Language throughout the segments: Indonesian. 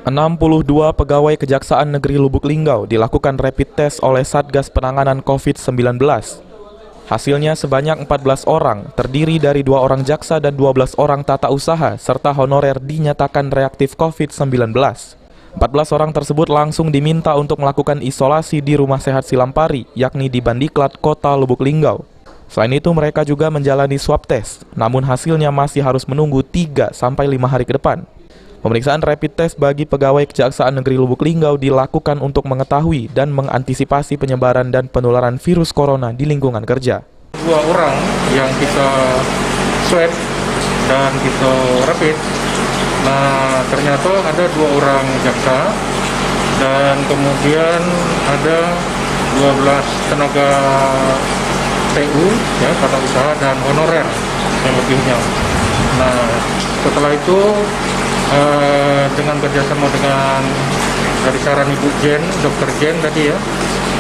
62 pegawai Kejaksaan Negeri Lubuk Linggau dilakukan rapid test oleh Satgas Penanganan COVID-19. Hasilnya sebanyak 14 orang, terdiri dari 2 orang jaksa dan 12 orang tata usaha, serta honorer dinyatakan reaktif COVID-19. 14 orang tersebut langsung diminta untuk melakukan isolasi di Rumah Sehat Silampari, yakni di Bandiklat, Kota Lubuk Linggau. Selain itu, mereka juga menjalani swab test, namun hasilnya masih harus menunggu 3-5 hari ke depan. Pemeriksaan rapid test bagi pegawai Kejaksaan Negeri Lubuk Linggau dilakukan untuk mengetahui dan mengantisipasi penyebaran dan penularan virus corona di lingkungan kerja. 2 orang yang kita swab dan kita rapid, nah ternyata ada 2 orang jaksa dan kemudian ada 12 tenaga TU, ya, tata usaha dan honorer yang lebihnya. Nah setelah itu dengan kerjasama dengan dari saran Ibu Jen, Dr. Jen tadi ya,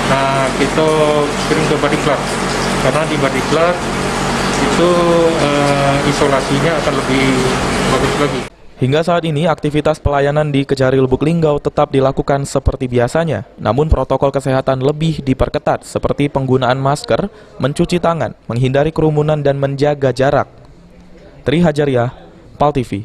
nah kita kirim ke Bandiklat karena di Bandiklat itu isolasinya akan lebih bagus lagi. Hingga saat ini, aktivitas pelayanan di Kejari Lubuk Linggau tetap dilakukan seperti biasanya. Namun protokol kesehatan lebih diperketat seperti penggunaan masker, mencuci tangan, menghindari kerumunan dan menjaga jarak. Tri Hajariah, PAL TV.